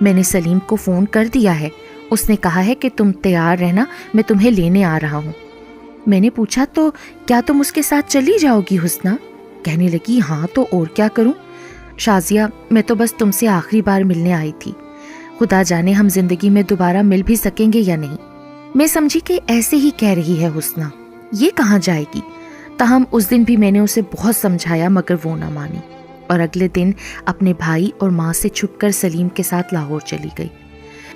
میں نے سلیم کو فون کر دیا ہے، اس نے کہا ہے کہ تم تیار رہنا، میں تمہیں لینے آ رہا ہوں۔ میں نے پوچھا تو کیا تم اس کے ساتھ چلی جاؤ گی حسنہ؟ کہنے لگی ہاں تو اور کیا کروں شازیہ، میں تو بس تم سے آخری بار ملنے آئی تھی، خدا جانے ہم زندگی میں دوبارہ مل بھی سکیں گے یا نہیں۔ میں سمجھی کہ ایسے ہی کہہ رہی ہے حسنہ، یہ کہاں جائے گی۔ تاہم اس دن بھی میں نے اسے بہت سمجھایا مگر وہ نہ مانی، اور اگلے دن اپنے بھائی اور ماں سے چھپ کر سلیم کے ساتھ لاہور چلی گئی۔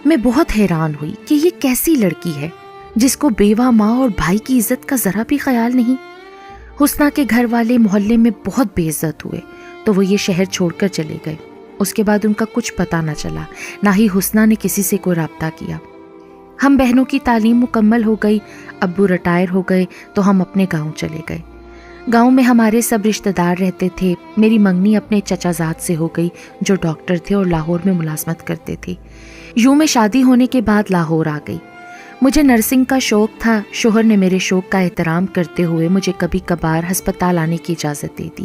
میں بہت حیران ہوئی کہ یہ کیسی لڑکی ہے جس کو بیوہ ماں اور بھائی کی عزت کا ذرا بھی خیال نہیں۔ حسنہ کے گھر والے محلے میں بہت بے عزت ہوئے تو وہ یہ شہر چھوڑ کر چلے گئے۔ اس کے بعد ان کا کچھ پتہ نہ چلا، نہ ہی حسنہ نے کسی سے کوئی رابطہ کیا۔ ہم بہنوں کی تعلیم مکمل ہو گئی، ابو ریٹائر ہو گئے تو ہم اپنے گاؤں چلے گئے۔ گاؤں میں ہمارے سب رشتہ دار رہتے تھے۔ میری منگنی اپنے چچا زاد سے ہو گئی جو ڈاکٹر تھے اور لاہور میں ملازمت کرتے تھے۔ یوں میں شادی ہونے کے بعد لاہور آ گئی۔ مجھے نرسنگ کا شوق تھا، شوہر نے میرے شوق کا احترام کرتے ہوئے مجھے کبھی کبھار ہسپتال آنے کی اجازت دے دی۔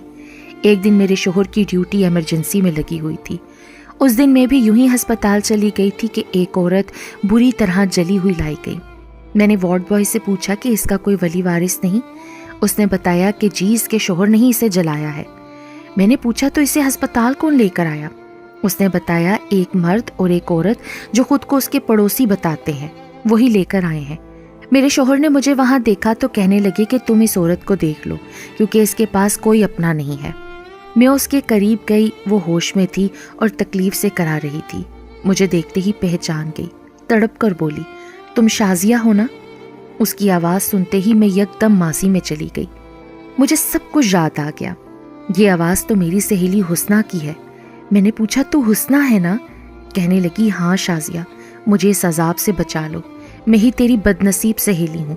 ایک دن میرے شوہر کی ڈیوٹی ایمرجنسی میں لگی ہوئی تھی۔ اس دن میں بھی یوں ہی ہسپتال چلی گئی تھی کہ ایک عورت بری طرح جلی ہوئی لائی گئی۔ میں نے وارڈ بوائے سے پوچھا کہ اس کا کوئی ولی وارث نہیں؟ اس نے بتایا کہ جی اس کے شوہر نے ہی اسے جلایا ہے۔ میں نے پوچھا تو اسے ہسپتال کون لے کر آیا؟ اس نے بتایا ایک مرد اور ایک عورت جو خود کو اس کے پڑوسی بتاتے ہیں، وہی لے کر آئے ہیں۔ میرے شوہر نے مجھے وہاں دیکھا تو کہنے لگے کہ تم اس عورت کو دیکھ لو کیونکہ اس کے پاس کوئی اپنا نہیں ہے۔ میں اس کے قریب گئی، وہ ہوش میں تھی اور تکلیف سے کرا رہی تھی۔ مجھے دیکھتے ہی پہچان گئی، تڑپ کر بولی تم شازیہ ہو نا؟ اس کی آواز سنتے ہی میں یکدم ماضی میں چلی گئی۔ مجھے سب کچھ یاد آ گیا، یہ آواز تو میری سہیلی حسنہ کی ہے۔ میں نے پوچھا تو حسنہ ہے نا؟ کہنے لگی ہاں شازیہ، مجھے اس عذاب سے بچا لو، میں ہی تیری بدنصیب سہیلی ہوں۔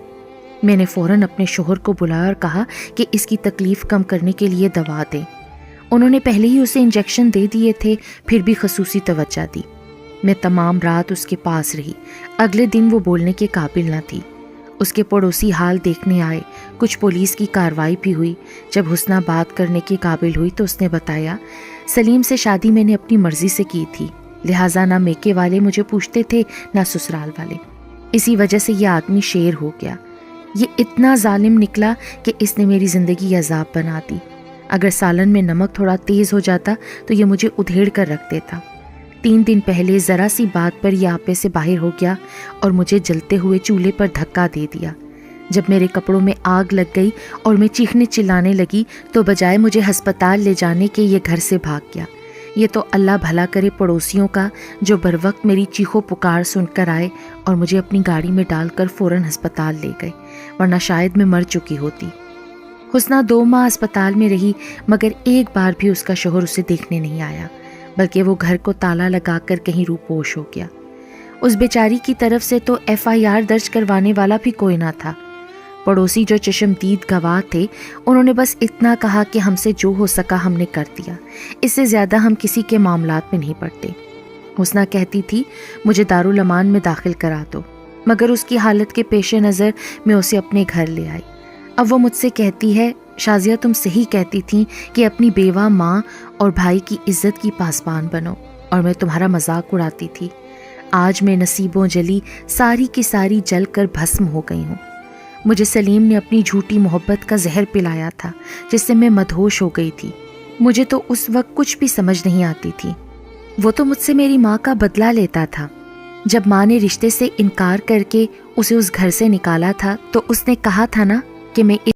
میں نے فوراً اپنے شوہر کو بلایا اور کہا کہ اس کی تکلیف کم کرنے کے لیے دوا دیں۔ انہوں نے پہلے ہی اسے انجیکشن دے دیے تھے، پھر بھی خصوصی توجہ دی۔ میں تمام رات اس کے پاس رہی۔ اگلے دن وہ بولنے کے قابل نہ تھی۔ اس کے پڑوسی حال دیکھنے آئے، کچھ پولیس کی کارروائی بھی ہوئی۔ جب حسنہ بات کرنے کے قابل ہوئی تو اس نے بتایا سلیم سے شادی میں نے اپنی مرضی سے کی تھی، لہٰذا نہ میکے والے مجھے پوچھتے تھے نہ سسرال والے، اسی وجہ سے یہ آدمی شیر ہو گیا۔ یہ اتنا ظالم نکلا کہ اس نے میری زندگی عذاب بنا دی۔ اگر سالن میں نمک تھوڑا تیز ہو جاتا تو یہ مجھے ادھیڑ کر رکھ دیتا۔ 3 دن پہلے ذرا سی بات پر یہ آپے سے باہر ہو گیا اور مجھے جلتے ہوئے چولہے پر دھکا دے دیا۔ جب میرے کپڑوں میں آگ لگ گئی اور میں چیخنے چلانے لگی تو بجائے مجھے ہسپتال لے جانے کے یہ گھر سے بھاگ گیا۔ یہ تو اللہ بھلا کرے پڑوسیوں کا جو بروقت میری چیخو پکار سن کر آئے اور مجھے اپنی گاڑی میں ڈال کر فوراً ہسپتال لے گئے، ورنہ شاید میں مر چکی ہوتی۔ حسنہ 2 ماہ اسپتال میں رہی مگر ایک بار بھی اس کا شوہر اسے دیکھنے نہیں آیا، بلکہ وہ گھر کو تالا لگا کر کہیں روپوش ہو گیا۔ اس بیچاری کی طرف سے تو FIR درج کروانے والا بھی کوئی نہ تھا۔ پڑوسی جو چشمدید گواہ تھے انہوں نے بس اتنا کہا کہ ہم سے جو ہو سکا ہم نے کر دیا، اس سے زیادہ ہم کسی کے معاملات میں نہیں پڑتے۔ حسنہ کہتی تھی مجھے دارالامان میں داخل کرا دو، مگر اس کی حالت کے پیش نظر میں اسے اپنے گھر لے آئی۔ اب وہ مجھ سے کہتی ہے شازیہ تم صحیح کہتی تھیں کہ اپنی بیوہ ماں اور بھائی کی عزت کی پاسبان بنو، اور میں تمہارا مذاق اڑاتی تھی۔ آج میں نصیبوں جلی ساری کی ساری جل کر بھسم ہو گئی ہوں۔ مجھے سلیم نے اپنی جھوٹی محبت کا زہر پلایا تھا جس سے میں مدہوش ہو گئی تھی۔ مجھے تو اس وقت کچھ بھی سمجھ نہیں آتی تھی۔ وہ تو مجھ سے میری ماں کا بدلہ لیتا تھا۔ جب ماں نے رشتے سے انکار کر کے اسے اس گھر سے نکالا تھا تو اس نے کہا تھا نا کہ میں